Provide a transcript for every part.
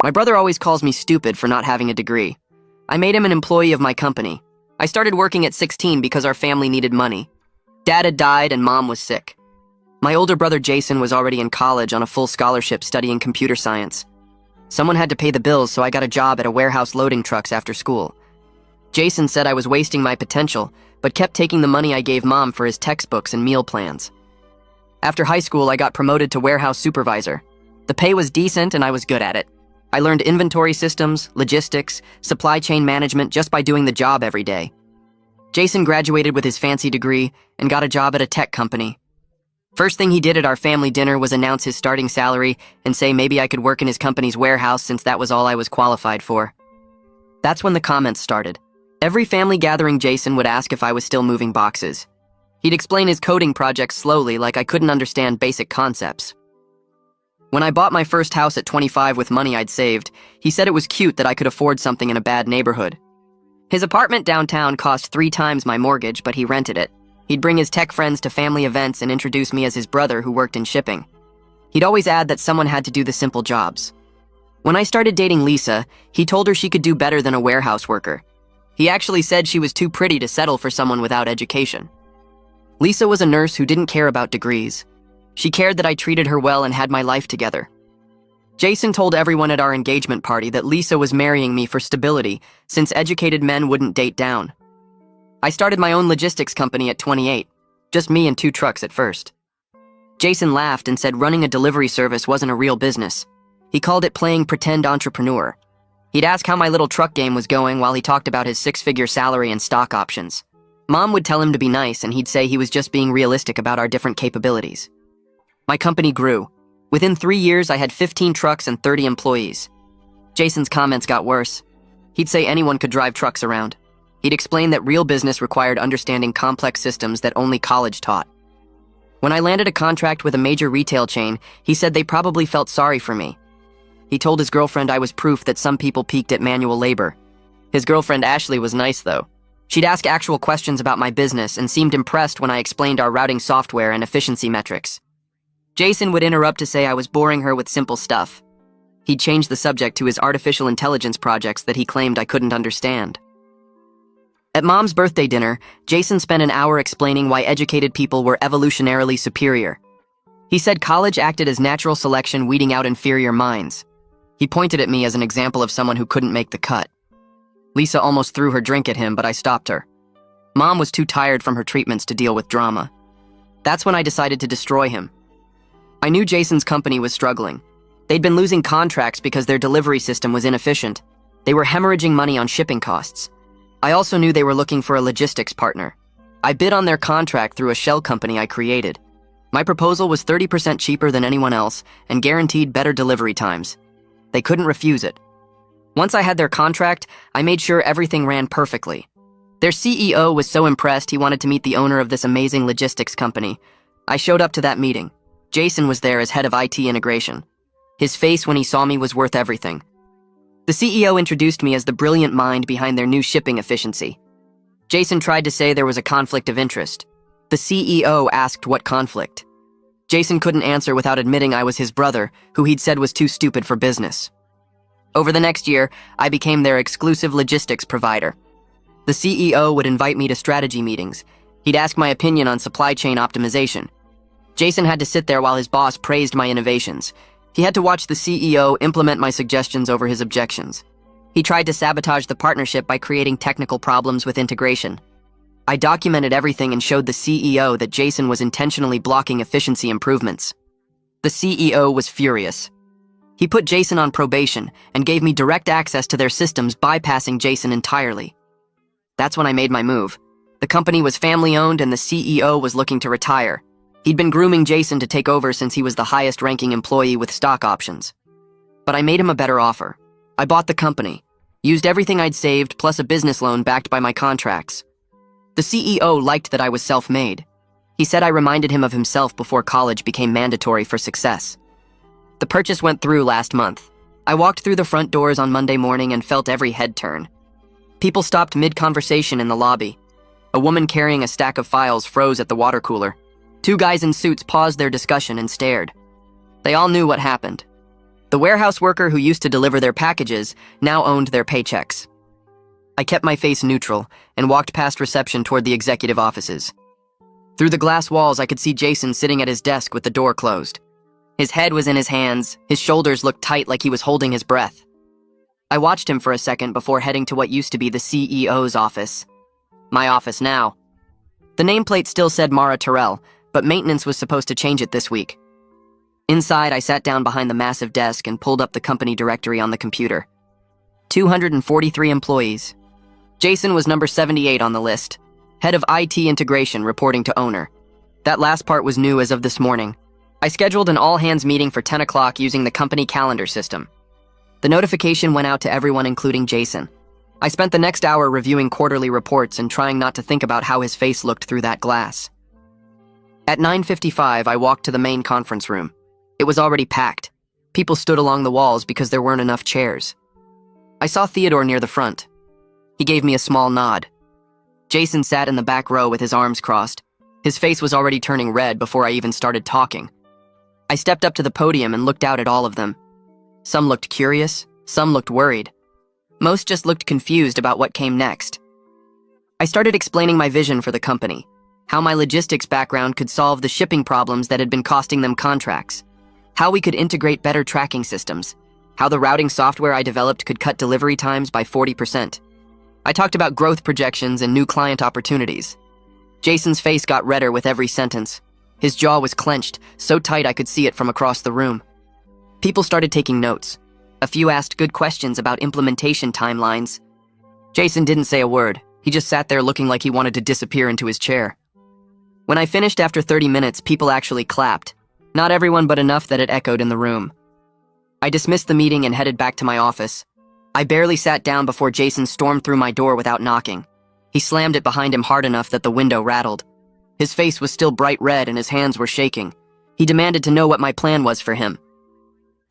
My brother always calls me stupid for not having a degree. I made him an employee of my company. I started working at 16 because our family needed money. Dad had died and Mom was sick. My older brother Jason was already in college on a full scholarship studying computer science. Someone had to pay the bills, so I got a job at a warehouse loading trucks after school. Jason said I was wasting my potential, but kept taking the money I gave Mom for his textbooks and meal plans. After high school, I got promoted to warehouse supervisor. The pay was decent and I was good at it. I learned inventory systems, logistics, supply chain management just by doing the job every day. Jason graduated with his fancy degree and got a job at a tech company. First thing he did at our family dinner was announce his starting salary and say maybe I could work in his company's warehouse since that was all I was qualified for. That's when the comments started. Every family gathering, Jason would ask if I was still moving boxes. He'd explain his coding projects slowly, like I couldn't understand basic concepts. When I bought my first house at 25 with money I'd saved, he said it was cute that I could afford something in a bad neighborhood. His apartment downtown cost 3 times my mortgage, but he rented it. He'd bring his tech friends to family events and introduce me as his brother who worked in shipping. He'd always add that someone had to do the simple jobs. When I started dating Lisa, he told her she could do better than a warehouse worker. He actually said she was too pretty to settle for someone without education. Lisa was a nurse who didn't care about degrees. She cared that I treated her well and had my life together. Jason told everyone at our engagement party that Lisa was marrying me for stability, since educated men wouldn't date down. I started my own logistics company at 28, just me and 2 trucks at first. Jason laughed and said running a delivery service wasn't a real business. He called it playing pretend entrepreneur. He'd ask how my little truck game was going while he talked about his 6-figure salary and stock options. Mom would tell him to be nice and he'd say he was just being realistic about our different capabilities. My company grew. Within 3 years, I had 15 trucks and 30 employees. Jason's comments got worse. He'd say anyone could drive trucks around. He'd explain that real business required understanding complex systems that only college taught. When I landed a contract with a major retail chain, he said they probably felt sorry for me. He told his girlfriend I was proof that some people peaked at manual labor. His girlfriend Ashley was nice, though. She'd ask actual questions about my business and seemed impressed when I explained our routing software and efficiency metrics. Jason would interrupt to say I was boring her with simple stuff. He'd changed the subject to his artificial intelligence projects that he claimed I couldn't understand. At Mom's birthday dinner, Jason spent an hour explaining why educated people were evolutionarily superior. He said college acted as natural selection, weeding out inferior minds. He pointed at me as an example of someone who couldn't make the cut. Lisa almost threw her drink at him, but I stopped her. Mom was too tired from her treatments to deal with drama. That's when I decided to destroy him. I knew Jason's company was struggling. They'd been losing contracts because their delivery system was inefficient. They were hemorrhaging money on shipping costs. I also knew they were looking for a logistics partner. I bid on their contract through a shell company I created. My proposal was 30% cheaper than anyone else and guaranteed better delivery times. They couldn't refuse it. Once I had their contract, I made sure everything ran perfectly. Their CEO was so impressed he wanted to meet the owner of this amazing logistics company. I showed up to that meeting. Jason was there as head of IT integration. His face when he saw me was worth everything. The CEO introduced me as the brilliant mind behind their new shipping efficiency. Jason tried to say there was a conflict of interest. The CEO asked what conflict. Jason couldn't answer without admitting I was his brother, who he'd said was too stupid for business. Over the next year, I became their exclusive logistics provider. The CEO would invite me to strategy meetings. He'd ask my opinion on supply chain optimization. Jason had to sit there while his boss praised my innovations. He had to watch the CEO implement my suggestions over his objections. He tried to sabotage the partnership by creating technical problems with integration. I documented everything and showed the CEO that Jason was intentionally blocking efficiency improvements. The CEO was furious. He put Jason on probation and gave me direct access to their systems, bypassing Jason entirely. That's when I made my move. The company was family-owned and the CEO was looking to retire. He'd been grooming Jason to take over since he was the highest-ranking employee with stock options. But I made him a better offer. I bought the company, used everything I'd saved plus a business loan backed by my contracts. The CEO liked that I was self-made. He said I reminded him of himself before college became mandatory for success. The purchase went through last month. I walked through the front doors on Monday morning and felt every head turn. People stopped mid-conversation in the lobby. A woman carrying a stack of files froze at the water cooler. 2 guys in suits paused their discussion and stared. They all knew what happened. The warehouse worker who used to deliver their packages now owned their paychecks. I kept my face neutral and walked past reception toward the executive offices. Through the glass walls, I could see Jason sitting at his desk with the door closed. His head was in his hands, his shoulders looked tight like he was holding his breath. I watched him for a second before heading to what used to be the CEO's office. My office now. The nameplate still said Mara Terrell, but maintenance was supposed to change it this week. Inside, I sat down behind the massive desk and pulled up the company directory on the computer. 243 employees. Jason was number 78 on the list, head of IT integration reporting to owner. That last part was new as of this morning. I scheduled an all-hands meeting for 10 o'clock using the company calendar system. The notification went out to everyone including Jason. I spent the next hour reviewing quarterly reports and trying not to think about how his face looked through that glass. At 9:55, I walked to the main conference room. It was already packed. People stood along the walls because there weren't enough chairs. I saw Theodore near the front. He gave me a small nod. Jason sat in the back row with his arms crossed. His face was already turning red before I even started talking. I stepped up to the podium and looked out at all of them. Some looked curious, some looked worried. Most just looked confused about what came next. I started explaining my vision for the company, how my logistics background could solve the shipping problems that had been costing them contracts, how we could integrate better tracking systems, how the routing software I developed could cut delivery times by 40%. I talked about growth projections and new client opportunities. Jason's face got redder with every sentence. His jaw was clenched, so tight I could see it from across the room. People started taking notes. A few asked good questions about implementation timelines. Jason didn't say a word. He just sat there looking like he wanted to disappear into his chair. When I finished after 30 minutes, people actually clapped. Not everyone, but enough that it echoed in the room. I dismissed the meeting and headed back to my office. I barely sat down before Jason stormed through my door without knocking. He slammed it behind him hard enough that the window rattled. His face was still bright red and his hands were shaking. He demanded to know what my plan was for him.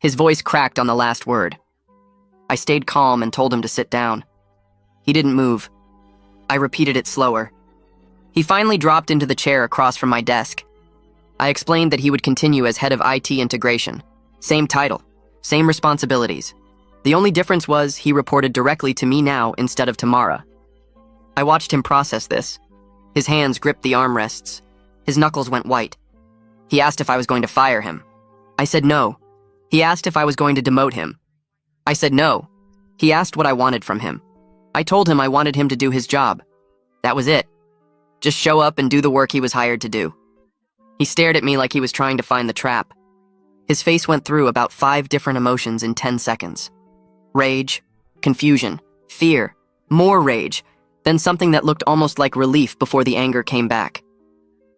His voice cracked on the last word. I stayed calm and told him to sit down. He didn't move. I repeated it slower. He finally dropped into the chair across from my desk. I explained that he would continue as head of IT integration. Same title, same responsibilities. The only difference was he reported directly to me now instead of to Mara. I watched him process this. His hands gripped the armrests. His knuckles went white. He asked if I was going to fire him. I said no. He asked if I was going to demote him. I said no. He asked what I wanted from him. I told him I wanted him to do his job. That was it. Just show up and do the work he was hired to do. He stared at me like he was trying to find the trap. His face went through about 5 different emotions in 10 seconds. Rage, confusion, fear, more rage, then something that looked almost like relief before the anger came back.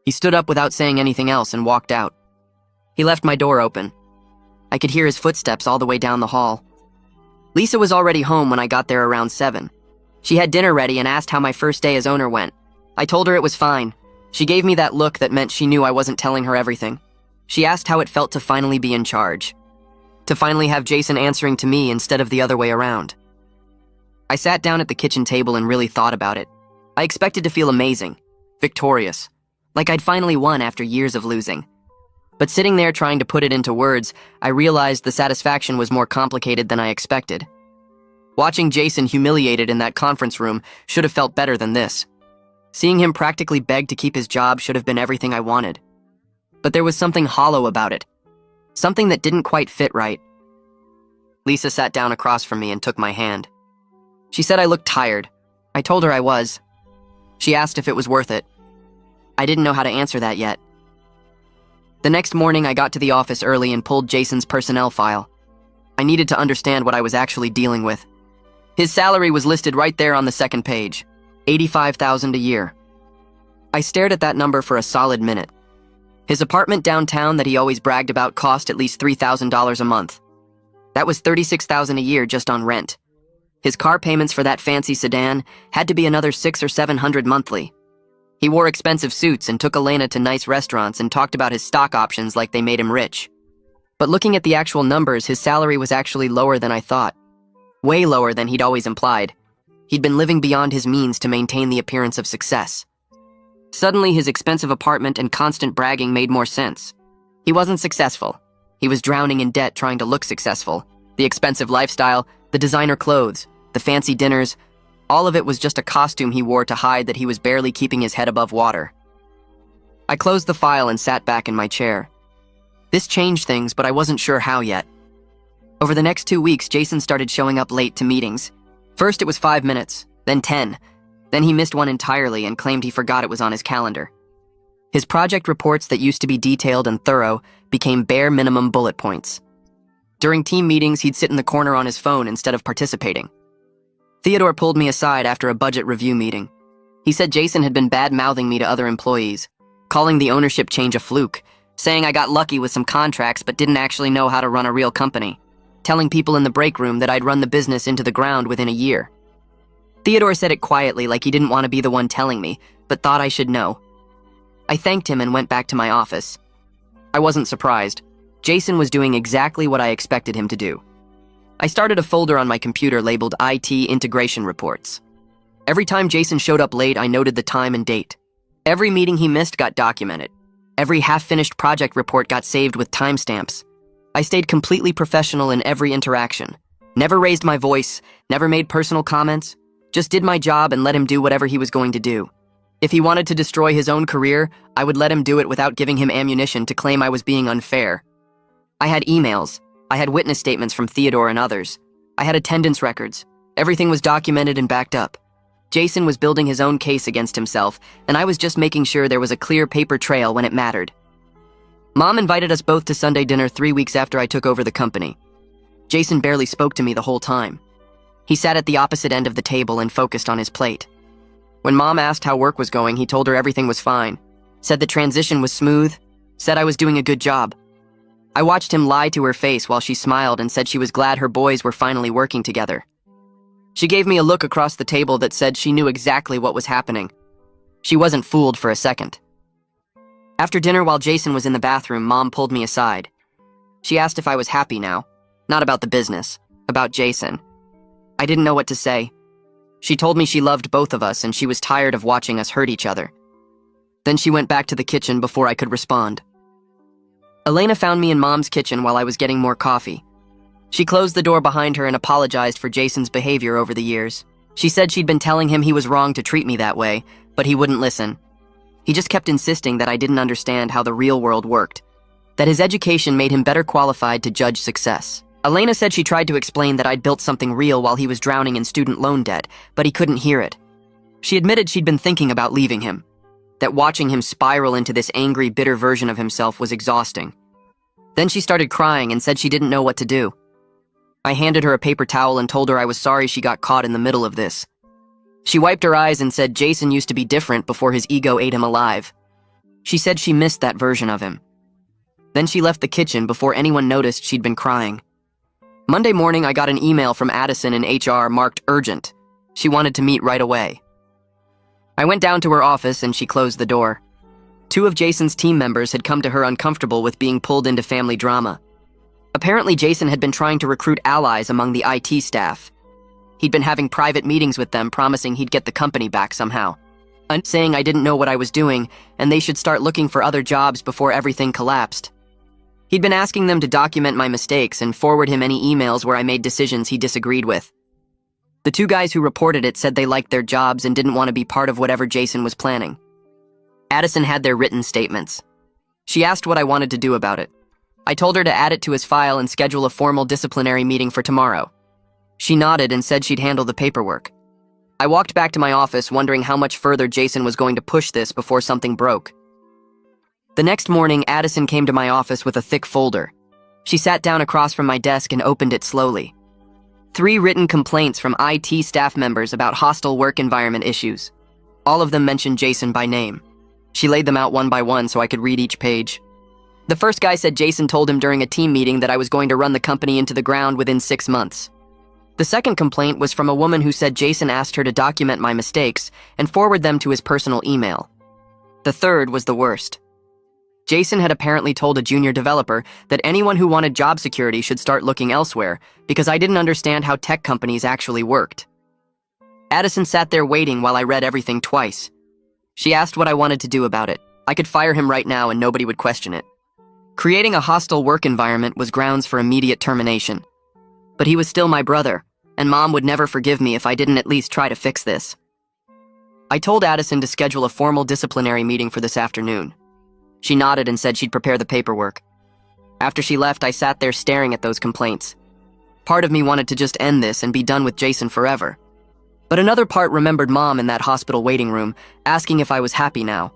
He stood up without saying anything else and walked out. He left my door open. I could hear his footsteps all the way down the hall. Lisa was already home when I got there around 7. She had dinner ready and asked how my first day as owner went. I told her it was fine. She gave me that look that meant she knew I wasn't telling her everything. She asked how it felt to finally be in charge. To finally have Jason answering to me instead of the other way around. I sat down at the kitchen table and really thought about it. I expected to feel amazing, victorious, like I'd finally won after years of losing. But sitting there trying to put it into words, I realized the satisfaction was more complicated than I expected. Watching Jason humiliated in that conference room should have felt better than this. Seeing him practically beg to keep his job should have been everything I wanted. But there was something hollow about it. Something that didn't quite fit right. Lisa sat down across from me and took my hand. She said I looked tired. I told her I was. She asked if it was worth it. I didn't know how to answer that yet. The next morning, I got to the office early and pulled Jason's personnel file. I needed to understand what I was actually dealing with. His salary was listed right there on the second page, $85,000 a year. I stared at that number for a solid minute. His apartment downtown that he always bragged about cost at least $3,000 a month. That was $36,000 a year just on rent. His car payments for that fancy sedan had to be another $600 or $700 monthly. He wore expensive suits and took Elena to nice restaurants and talked about his stock options like they made him rich. But looking at the actual numbers, his salary was actually lower than I thought. Way lower than he'd always implied. He'd been living beyond his means to maintain the appearance of success. Suddenly, his expensive apartment and constant bragging made more sense. He wasn't successful. He was drowning in debt trying to look successful. The expensive lifestyle, the designer clothes, the fancy dinners, all of it was just a costume he wore to hide that he was barely keeping his head above water. I closed the file and sat back in my chair. This changed things, but I wasn't sure how yet. Over the next 2 weeks, Jason started showing up late to meetings. First it was 5 minutes, then 10. Then he missed one entirely and claimed he forgot it was on his calendar. His project reports that used to be detailed and thorough became bare minimum bullet points. During team meetings, he'd sit in the corner on his phone instead of participating. Theodore pulled me aside after a budget review meeting. He said Jason had been bad-mouthing me to other employees, calling the ownership change a fluke, saying I got lucky with some contracts but didn't actually know how to run a real company, telling people in the break room that I'd run the business into the ground within a year. Theodore said it quietly, like he didn't want to be the one telling me, but thought I should know. I thanked him and went back to my office. I wasn't surprised. Jason was doing exactly what I expected him to do. I started a folder on my computer labeled IT Integration Reports. Every time Jason showed up late, I noted the time and date. Every meeting he missed got documented. Every half-finished project report got saved with timestamps. I stayed completely professional in every interaction. Never raised my voice, never made personal comments, just did my job and let him do whatever he was going to do. If he wanted to destroy his own career, I would let him do it without giving him ammunition to claim I was being unfair. I had emails. I had witness statements from Theodore and others. I had attendance records. Everything was documented and backed up. Jason was building his own case against himself, and I was just making sure there was a clear paper trail when it mattered. Mom invited us both to Sunday dinner 3 weeks after I took over the company. Jason barely spoke to me the whole time. He sat at the opposite end of the table and focused on his plate. When Mom asked how work was going, he told her everything was fine, said the transition was smooth, said I was doing a good job. I watched him lie to her face while she smiled and said she was glad her boys were finally working together. She gave me a look across the table that said she knew exactly what was happening. She wasn't fooled for a second. After dinner, while Jason was in the bathroom, Mom pulled me aside. She asked if I was happy now, not about the business, about Jason. I didn't know what to say. She told me she loved both of us and she was tired of watching us hurt each other. Then she went back to the kitchen before I could respond. Elena found me in Mom's kitchen while I was getting more coffee. She closed the door behind her and apologized for Jason's behavior over the years. She said she'd been telling him he was wrong to treat me that way, but he wouldn't listen. He just kept insisting that I didn't understand how the real world worked, that his education made him better qualified to judge success. Elena said she tried to explain that I'd built something real while he was drowning in student loan debt, but he couldn't hear it. She admitted she'd been thinking about leaving him, that watching him spiral into this angry, bitter version of himself was exhausting. Then she started crying and said she didn't know what to do. I handed her a paper towel and told her I was sorry she got caught in the middle of this. She wiped her eyes and said Jason used to be different before his ego ate him alive. She said she missed that version of him. Then she left the kitchen before anyone noticed she'd been crying. Monday morning, I got an email from Addison in HR marked urgent. She wanted to meet right away. I went down to her office and she closed the door. 2 of Jason's team members had come to her uncomfortable with being pulled into family drama. Apparently, Jason had been trying to recruit allies among the IT staff. He'd been having private meetings with them, promising he'd get the company back somehow, and saying I didn't know what I was doing and they should start looking for other jobs before everything collapsed. He'd been asking them to document my mistakes and forward him any emails where I made decisions he disagreed with. The 2 guys who reported it said they liked their jobs and didn't want to be part of whatever Jason was planning. Addison had their written statements. She asked what I wanted to do about it. I told her to add it to his file and schedule a formal disciplinary meeting for tomorrow. She nodded and said she'd handle the paperwork. I walked back to my office wondering how much further Jason was going to push this before something broke. The next morning, Addison came to my office with a thick folder. She sat down across from my desk and opened it slowly. 3 written complaints from IT staff members about hostile work environment issues. All of them mentioned Jason by name. She laid them out one by one so I could read each page. The first guy said Jason told him during a team meeting that I was going to run the company into the ground within 6 months. The second complaint was from a woman who said Jason asked her to document my mistakes and forward them to his personal email. The third was the worst. Jason had apparently told a junior developer that anyone who wanted job security should start looking elsewhere because I didn't understand how tech companies actually worked. Addison sat there waiting while I read everything twice. She asked what I wanted to do about it. I could fire him right now and nobody would question it. Creating a hostile work environment was grounds for immediate termination. But he was still my brother, and Mom would never forgive me if I didn't at least try to fix this. I told Addison to schedule a formal disciplinary meeting for this afternoon. She nodded and said she'd prepare the paperwork. After she left, I sat there staring at those complaints. Part of me wanted to just end this and be done with Jason forever. But another part remembered Mom in that hospital waiting room, asking if I was happy now.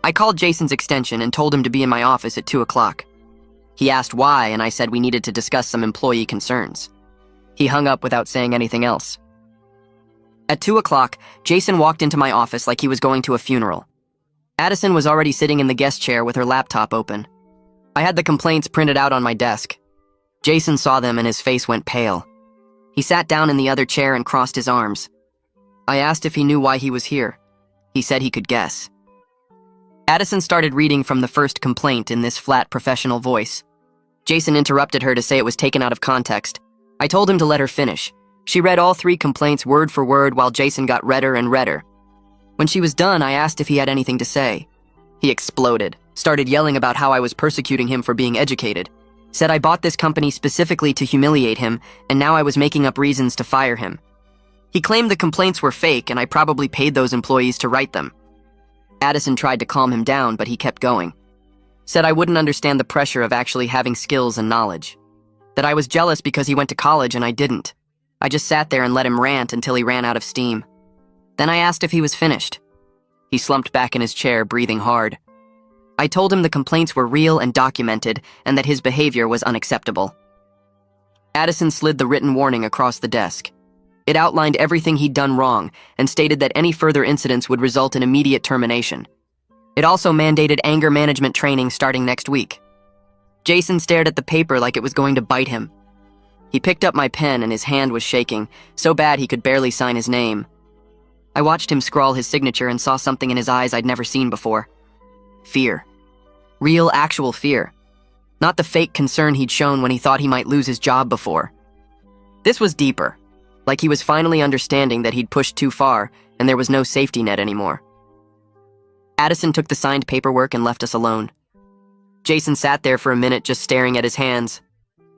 I called Jason's extension and told him to be in my office at 2 o'clock. He asked why, and I said we needed to discuss some employee concerns. He hung up without saying anything else. At 2 o'clock, Jason walked into my office like he was going to a funeral. Addison was already sitting in the guest chair with her laptop open. I had the complaints printed out on my desk. Jason saw them and his face went pale. He sat down in the other chair and crossed his arms. I asked if he knew why he was here. He said he could guess. Addison started reading from the first complaint in this flat professional voice. Jason interrupted her to say it was taken out of context. I told him to let her finish. She read all 3 complaints word for word while Jason got redder and redder. When she was done, I asked if he had anything to say. He exploded, started yelling about how I was persecuting him for being educated, said I bought this company specifically to humiliate him, and now I was making up reasons to fire him. He claimed the complaints were fake and I probably paid those employees to write them. Addison tried to calm him down, but he kept going. Said I wouldn't understand the pressure of actually having skills and knowledge. That I was jealous because he went to college and I didn't. I just sat there and let him rant until he ran out of steam. Then I asked if he was finished. He slumped back in his chair, breathing hard. I told him the complaints were real and documented, and that his behavior was unacceptable. Addison slid the written warning across the desk. It outlined everything he'd done wrong and stated that any further incidents would result in immediate termination. It also mandated anger management training starting next week. Jason stared at the paper like it was going to bite him. He picked up my pen and his hand was shaking, so bad he could barely sign his name. I watched him scrawl his signature and saw something in his eyes I'd never seen before. Fear. Real, actual fear. Not the fake concern he'd shown when he thought he might lose his job before. This was deeper. Like he was finally understanding that he'd pushed too far and there was no safety net anymore. Addison took the signed paperwork and left us alone. Jason sat there for a minute just staring at his hands.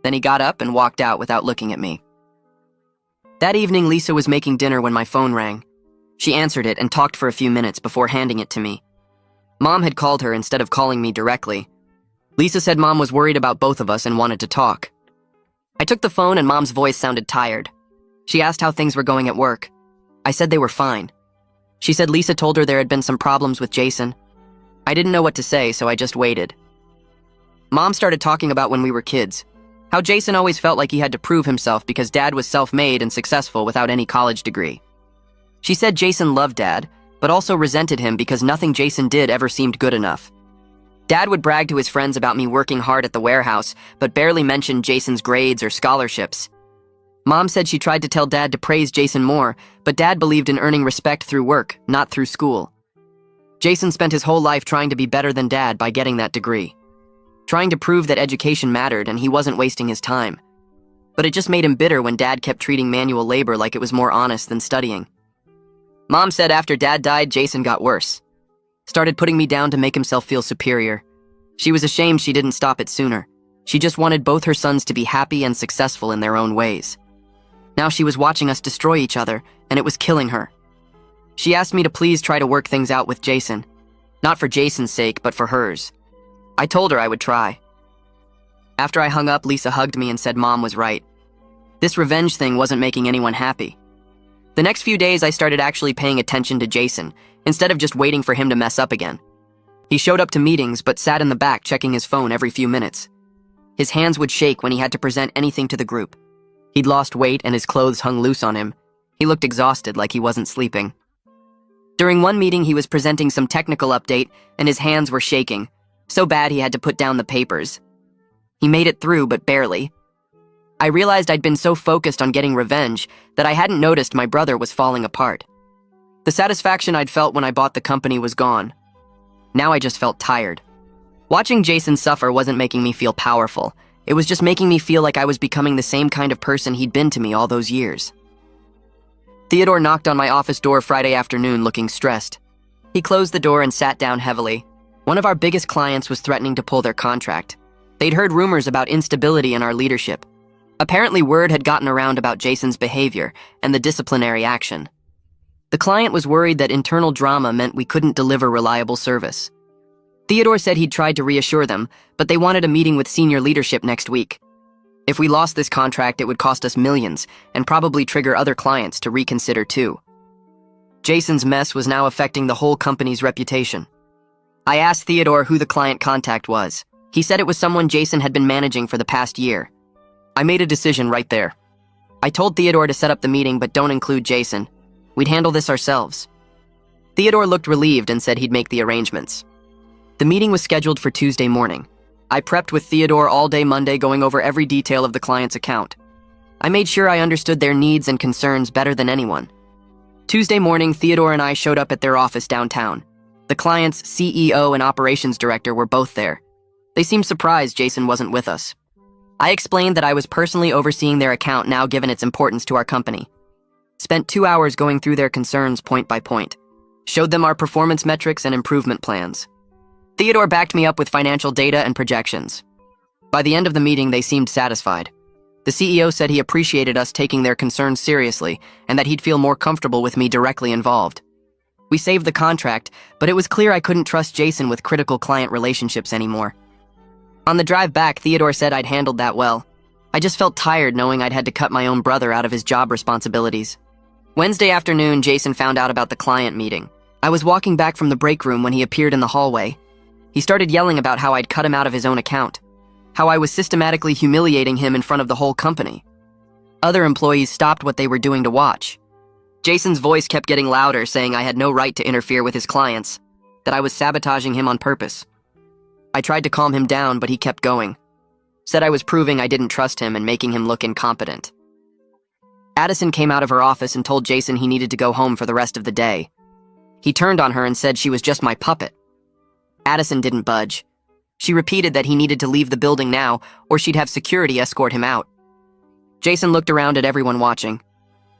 Then he got up and walked out without looking at me. That evening, Lisa was making dinner when my phone rang. She answered it and talked for a few minutes before handing it to me. Mom had called her instead of calling me directly. Lisa said Mom was worried about both of us and wanted to talk. I took the phone and Mom's voice sounded tired. She asked how things were going at work. I said they were fine. She said Lisa told her there had been some problems with Jason. I didn't know what to say, so I just waited. Mom started talking about when we were kids, how Jason always felt like he had to prove himself because Dad was self-made and successful without any college degree. She said Jason loved Dad, but also resented him because nothing Jason did ever seemed good enough. Dad would brag to his friends about me working hard at the warehouse, but barely mentioned Jason's grades or scholarships. Mom said she tried to tell Dad to praise Jason more, but Dad believed in earning respect through work, not through school. Jason spent his whole life trying to be better than Dad by getting that degree. Trying to prove that education mattered and he wasn't wasting his time. But it just made him bitter when Dad kept treating manual labor like it was more honest than studying. Mom said after Dad died, Jason got worse. Started putting me down to make himself feel superior. She was ashamed she didn't stop it sooner. She just wanted both her sons to be happy and successful in their own ways. Now she was watching us destroy each other, and it was killing her. She asked me to please try to work things out with Jason. Not for Jason's sake, but for hers. I told her I would try. After I hung up, Lisa hugged me and said Mom was right. This revenge thing wasn't making anyone happy. The next few days, I started actually paying attention to Jason, instead of just waiting for him to mess up again. He showed up to meetings, but sat in the back checking his phone every few minutes. His hands would shake when he had to present anything to the group. He'd lost weight and his clothes hung loose on him. He looked exhausted, like he wasn't sleeping. During one meeting, he was presenting some technical update, and his hands were shaking, so bad he had to put down the papers. He made it through, but barely. I realized I'd been so focused on getting revenge that I hadn't noticed my brother was falling apart. The satisfaction I'd felt when I bought the company was gone. Now I just felt tired. Watching Jason suffer wasn't making me feel powerful. It was just making me feel like I was becoming the same kind of person he'd been to me all those years. Theodore knocked on my office door Friday afternoon looking stressed. He closed the door and sat down heavily. One of our biggest clients was threatening to pull their contract. They'd heard rumors about instability in our leadership. Apparently, word had gotten around about Jason's behavior and the disciplinary action. The client was worried that internal drama meant we couldn't deliver reliable service. Theodore said he'd tried to reassure them, but they wanted a meeting with senior leadership next week. If we lost this contract, it would cost us millions and probably trigger other clients to reconsider too. Jason's mess was now affecting the whole company's reputation. I asked Theodore who the client contact was. He said it was someone Jason had been managing for the past year. I made a decision right there. I told Theodore to set up the meeting, but don't include Jason. We'd handle this ourselves. Theodore looked relieved and said he'd make the arrangements. The meeting was scheduled for Tuesday morning. I prepped with Theodore all day Monday, going over every detail of the client's account. I made sure I understood their needs and concerns better than anyone. Tuesday morning, Theodore and I showed up at their office downtown. The client's CEO and operations director were both there. They seemed surprised Jason wasn't with us. I explained that I was personally overseeing their account now, given its importance to our company. Spent 2 hours going through their concerns point by point. Showed them our performance metrics and improvement plans. Theodore backed me up with financial data and projections. By the end of the meeting, they seemed satisfied. The CEO said he appreciated us taking their concerns seriously and that he'd feel more comfortable with me directly involved. We saved the contract, but it was clear I couldn't trust Jason with critical client relationships anymore. On the drive back, Theodore said I'd handled that well. I just felt tired knowing I'd had to cut my own brother out of his job responsibilities. Wednesday afternoon, Jason found out about the client meeting. I was walking back from the break room when he appeared in the hallway. He started yelling about how I'd cut him out of his own account, how I was systematically humiliating him in front of the whole company. Other employees stopped what they were doing to watch. Jason's voice kept getting louder, saying I had no right to interfere with his clients, that I was sabotaging him on purpose. I tried to calm him down, but he kept going. Said I was proving I didn't trust him and making him look incompetent. Addison came out of her office and told Jason he needed to go home for the rest of the day. He turned on her and said she was just my puppet. Addison didn't budge. She repeated that he needed to leave the building now, or she'd have security escort him out. Jason looked around at everyone watching.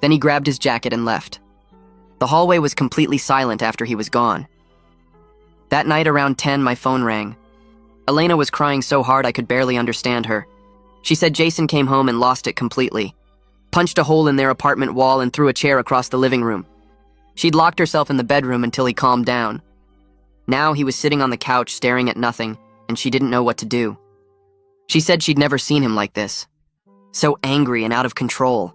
Then he grabbed his jacket and left. The hallway was completely silent after he was gone. That night around 10, my phone rang. Elena was crying so hard I could barely understand her. She said Jason came home and lost it completely. Punched a hole in their apartment wall and threw a chair across the living room. She'd locked herself in the bedroom until he calmed down. Now he was sitting on the couch staring at nothing, and she didn't know what to do. She said she'd never seen him like this. So angry and out of control.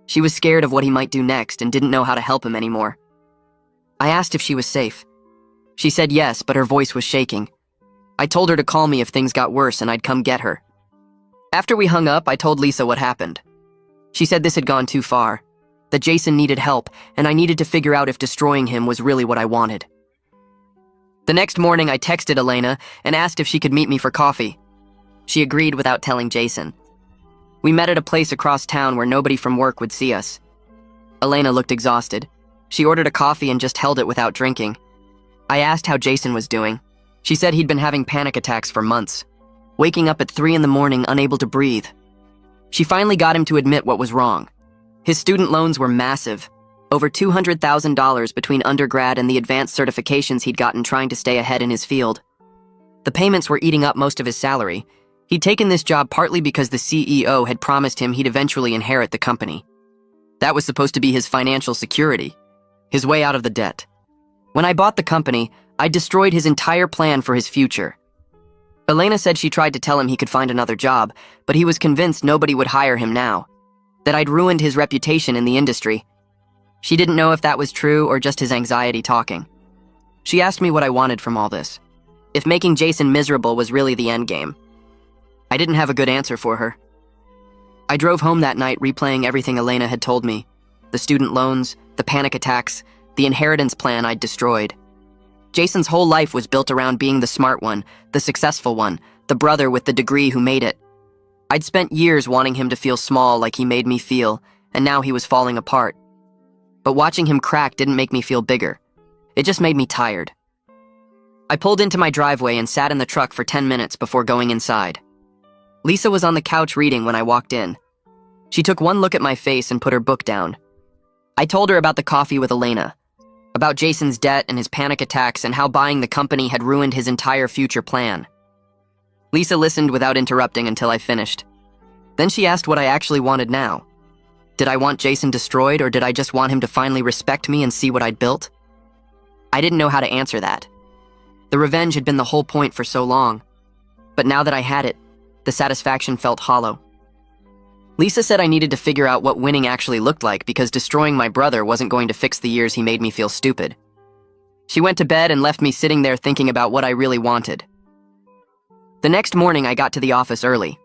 She was scared of what he might do next and didn't know how to help him anymore. I asked if she was safe. She said yes, but her voice was shaking. I told her to call me if things got worse and I'd come get her. After we hung up, I told Lisa what happened. She said this had gone too far, that Jason needed help, and I needed to figure out if destroying him was really what I wanted. The next morning, I texted Elena and asked if she could meet me for coffee. She agreed without telling Jason. We met at a place across town where nobody from work would see us. Elena looked exhausted. She ordered a coffee and just held it without drinking. I asked how Jason was doing. She said he'd been having panic attacks for months, waking up at 3 in the morning unable to breathe. She finally got him to admit what was wrong. His student loans were massive. Over $200,000 between undergrad and the advanced certifications he'd gotten trying to stay ahead in his field. The payments were eating up most of his salary. He'd taken this job partly because the CEO had promised him he'd eventually inherit the company. That was supposed to be his financial security, his way out of the debt. When I bought the company, I destroyed his entire plan for his future. Elena said she tried to tell him he could find another job, but he was convinced nobody would hire him now, that I'd ruined his reputation in the industry. She didn't know if that was true or just his anxiety talking. She asked me what I wanted from all this, if making Jason miserable was really the end game. I didn't have a good answer for her. I drove home that night replaying everything Elena had told me, the student loans, the panic attacks, the inheritance plan I'd destroyed. Jason's whole life was built around being the smart one, the successful one, the brother with the degree who made it. I'd spent years wanting him to feel small like he made me feel, and now he was falling apart. But watching him crack didn't make me feel bigger. It just made me tired. I pulled into my driveway and sat in the truck for 10 minutes before going inside. Lisa was on the couch reading when I walked in. She took one look at my face and put her book down. I told her about the coffee with Elena. about Jason's debt and his panic attacks and how buying the company had ruined his entire future plan. Lisa listened without interrupting until I finished. Then she asked what I actually wanted now. Did I want Jason destroyed, or did I just want him to finally respect me and see what I'd built? I didn't know how to answer that. The revenge had been the whole point for so long, but now that I had it, the satisfaction felt hollow. Lisa said I needed to figure out what winning actually looked like because destroying my brother wasn't going to fix the years he made me feel stupid. She went to bed and left me sitting there thinking about what I really wanted. The next morning, I got to the office early.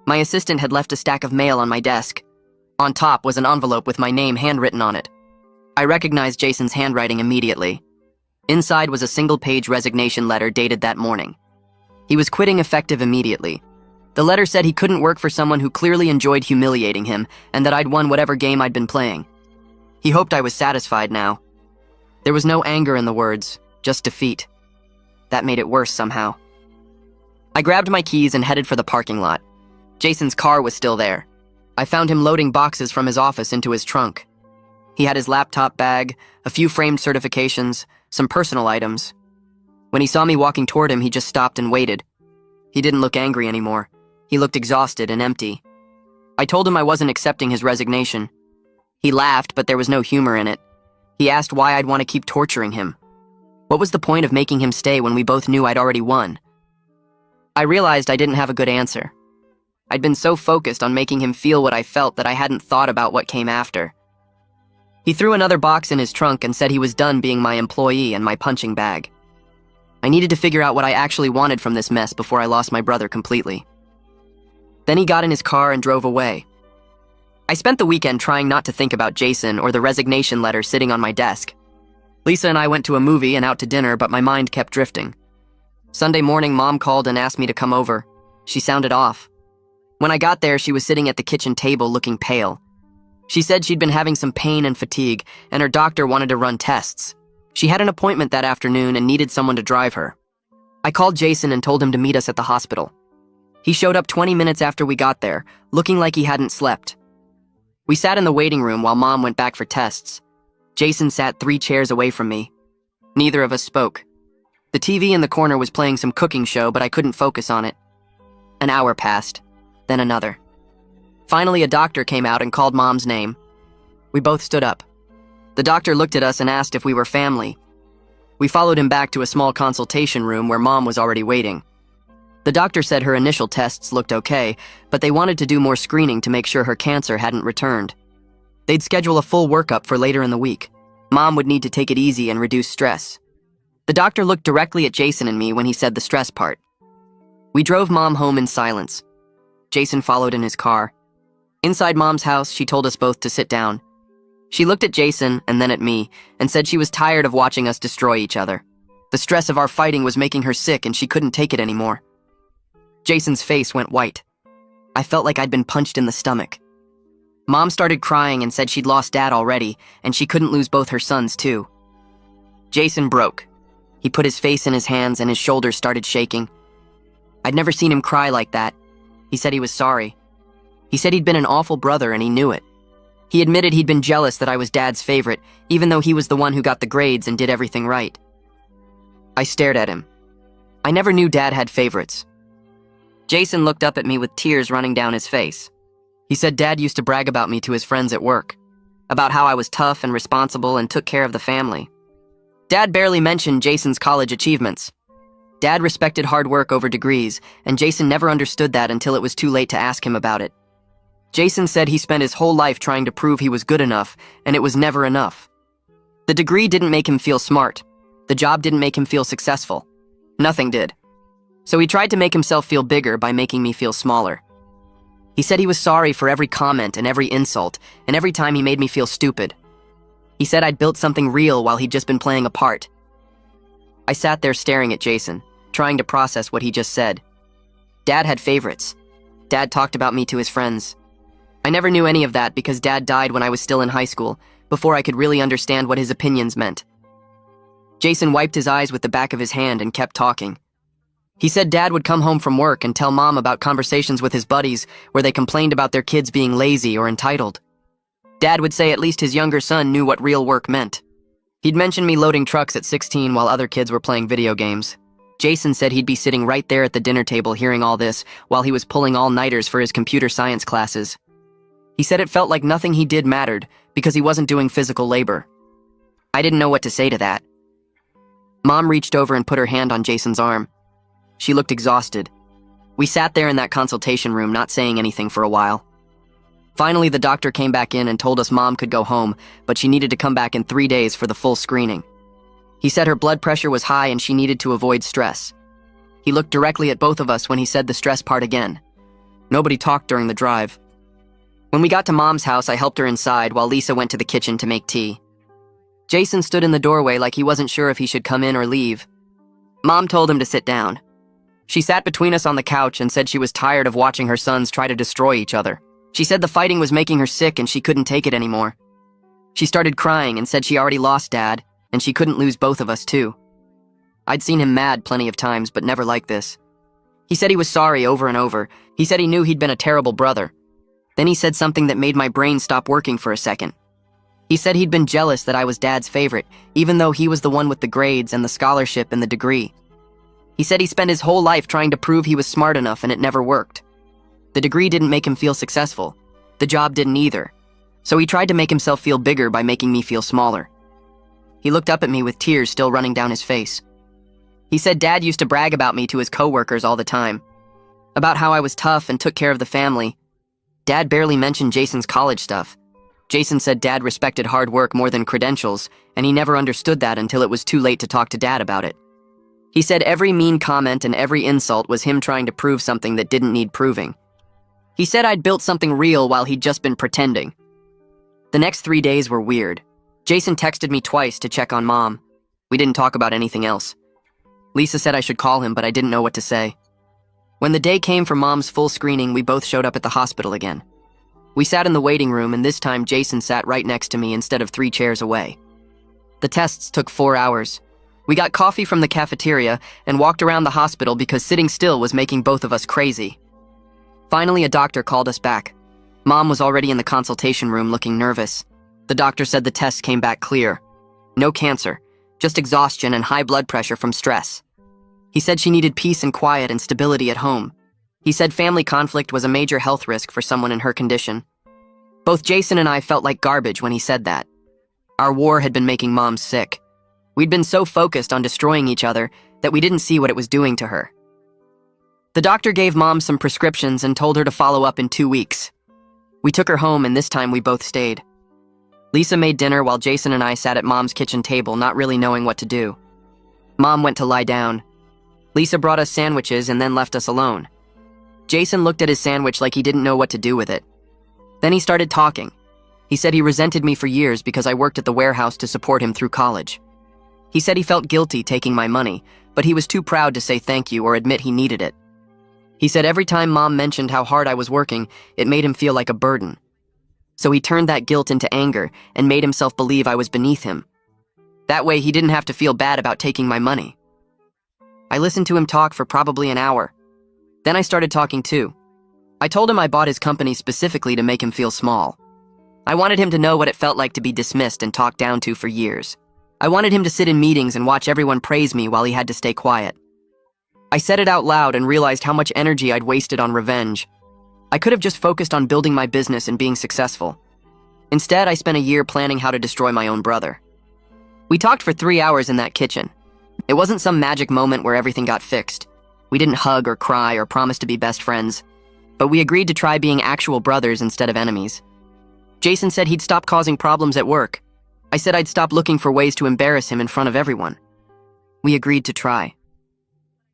My assistant had left a stack of mail on my desk. On top was an envelope with my name handwritten on it. I recognized Jason's handwriting immediately. Inside was a single-page resignation letter dated that morning. He was quitting effective immediately. The letter said he couldn't work for someone who clearly enjoyed humiliating him and that I'd won whatever game I'd been playing. He hoped I was satisfied now. There was no anger in the words, just defeat. That made it worse somehow. I grabbed my keys and headed for the parking lot. Jason's car was still there. I found him loading boxes from his office into his trunk. He had his laptop bag, a few framed certifications, some personal items. When he saw me walking toward him, he just stopped and waited. He didn't look angry anymore. He looked exhausted and empty. I told him I wasn't accepting his resignation. He laughed, but there was no humor in it. He asked why I'd want to keep torturing him. What was the point of making him stay when we both knew I'd already won? I realized I didn't have a good answer. I'd been so focused on making him feel what I felt that I hadn't thought about what came after. He threw another box in his trunk and said he was done being my employee and my punching bag. I needed to figure out what I actually wanted from this mess before I lost my brother completely. Then he got in his car and drove away. I spent the weekend trying not to think about Jason or the resignation letter sitting on my desk. Lisa and I went to a movie and out to dinner, but my mind kept drifting. Sunday morning, Mom called and asked me to come over. She sounded off. When I got there, she was sitting at the kitchen table looking pale. She said she'd been having some pain and fatigue, and her doctor wanted to run tests. She had an appointment that afternoon and needed someone to drive her. I called Jason and told him to meet us at the hospital. He showed up 20 minutes after we got there, looking like he hadn't slept. We sat in the waiting room while Mom went back for tests. Jason sat 3 chairs away from me. Neither of us spoke. The TV in the corner was playing some cooking show, but I couldn't focus on it. An hour passed, then another. Finally, a doctor came out and called Mom's name. We both stood up. The doctor looked at us and asked if we were family. We followed him back to a small consultation room where Mom was already waiting. The doctor said her initial tests looked okay, but they wanted to do more screening to make sure her cancer hadn't returned. They'd schedule a full workup for later in the week. Mom would need to take it easy and reduce stress. The doctor looked directly at Jason and me when he said the stress part. We drove Mom home in silence. Jason followed in his car. Inside Mom's house, she told us both to sit down. She looked at Jason and then at me and said she was tired of watching us destroy each other. The stress of our fighting was making her sick and she couldn't take it anymore. Jason's face went white. I felt like I'd been punched in the stomach. Mom started crying and said she'd lost Dad already and she couldn't lose both her sons too. Jason broke. He put his face in his hands and his shoulders started shaking. I'd never seen him cry like that. He said he was sorry. He said he'd been an awful brother and he knew it. He admitted he'd been jealous that I was Dad's favorite, even though he was the one who got the grades and did everything right. I stared at him. I never knew Dad had favorites. Jason looked up at me with tears running down his face. He said Dad used to brag about me to his friends at work, about how I was tough and responsible and took care of the family. Dad barely mentioned Jason's college achievements. Dad respected hard work over degrees, and Jason never understood that until it was too late to ask him about it. Jason said he spent his whole life trying to prove he was good enough, and it was never enough. The degree didn't make him feel smart. The job didn't make him feel successful. Nothing did. So he tried to make himself feel bigger by making me feel smaller. He said he was sorry for every comment and every insult, and every time he made me feel stupid. He said I'd built something real while he'd just been playing a part. I sat there staring at Jason, trying to process what he just said. Dad had favorites. Dad talked about me to his friends. I never knew any of that because Dad died when I was still in high school, before I could really understand what his opinions meant. Jason wiped his eyes with the back of his hand and kept talking. He said Dad would come home from work and tell Mom about conversations with his buddies where they complained about their kids being lazy or entitled. Dad would say at least his younger son knew what real work meant. He'd mentioned me loading trucks at 16 while other kids were playing video games. Jason said he'd be sitting right there at the dinner table hearing all this while he was pulling all-nighters for his computer science classes. He said it felt like nothing he did mattered because he wasn't doing physical labor. I didn't know what to say to that. Mom reached over and put her hand on Jason's arm. She looked exhausted. We sat there in that consultation room not saying anything for a while. Finally, the doctor came back in and told us Mom could go home, but she needed to come back in 3 days for the full screening. He said her blood pressure was high and she needed to avoid stress. He looked directly at both of us when he said the stress part again. Nobody talked during the drive. When we got to Mom's house, I helped her inside while Lisa went to the kitchen to make tea. Jason stood in the doorway like he wasn't sure if he should come in or leave. Mom told him to sit down. She sat between us on the couch and said she was tired of watching her sons try to destroy each other. She said the fighting was making her sick and she couldn't take it anymore. She started crying and said she already lost Dad, and she couldn't lose both of us too. I'd seen him mad plenty of times, but never like this. He said he was sorry over and over. He said he knew he'd been a terrible brother. Then he said something that made my brain stop working for a second. He said he'd been jealous that I was Dad's favorite, even though he was the one with the grades and the scholarship and the degree. He said he spent his whole life trying to prove he was smart enough and it never worked. The degree didn't make him feel successful. The job didn't either. So he tried to make himself feel bigger by making me feel smaller. He looked up at me with tears still running down his face. He said Dad used to brag about me to his coworkers all the time, about how I was tough and took care of the family. Dad barely mentioned Jason's college stuff. Jason said Dad respected hard work more than credentials, and he never understood that until it was too late to talk to Dad about it. He said every mean comment and every insult was him trying to prove something that didn't need proving. He said I'd built something real while he'd just been pretending. The next 3 days were weird. Jason texted me twice to check on Mom. We didn't talk about anything else. Lisa said I should call him, but I didn't know what to say. When the day came for Mom's full screening, we both showed up at the hospital again. We sat in the waiting room, and this time Jason sat right next to me instead of 3 chairs away. The tests took 4 hours. We got coffee from the cafeteria and walked around the hospital because sitting still was making both of us crazy. Finally, a doctor called us back. Mom was already in the consultation room looking nervous. The doctor said the tests came back clear. No cancer, just exhaustion and high blood pressure from stress. He said she needed peace and quiet and stability at home. He said family conflict was a major health risk for someone in her condition. Both Jason and I felt like garbage when he said that. Our war had been making Mom sick. We'd been so focused on destroying each other that we didn't see what it was doing to her. The doctor gave Mom some prescriptions and told her to follow up in 2 weeks. We took her home, and this time we both stayed. Lisa made dinner while Jason and I sat at Mom's kitchen table, not really knowing what to do. Mom went to lie down. Lisa brought us sandwiches and then left us alone. Jason looked at his sandwich like he didn't know what to do with it. Then he started talking. He said he resented me for years because I worked at the warehouse to support him through college. He said he felt guilty taking my money, but he was too proud to say thank you or admit he needed it. He said every time Mom mentioned how hard I was working, it made him feel like a burden. So he turned that guilt into anger and made himself believe I was beneath him. That way he didn't have to feel bad about taking my money. I listened to him talk for probably an hour. Then I started talking too. I told him I bought his company specifically to make him feel small. I wanted him to know what it felt like to be dismissed and talked down to for years. I wanted him to sit in meetings and watch everyone praise me while he had to stay quiet. I said it out loud and realized how much energy I'd wasted on revenge. I could have just focused on building my business and being successful. Instead, I spent a year planning how to destroy my own brother. We talked for 3 hours in that kitchen. It wasn't some magic moment where everything got fixed. We didn't hug or cry or promise to be best friends, but we agreed to try being actual brothers instead of enemies. Jason said he'd stop causing problems at work. I said I'd stop looking for ways to embarrass him in front of everyone. We agreed to try.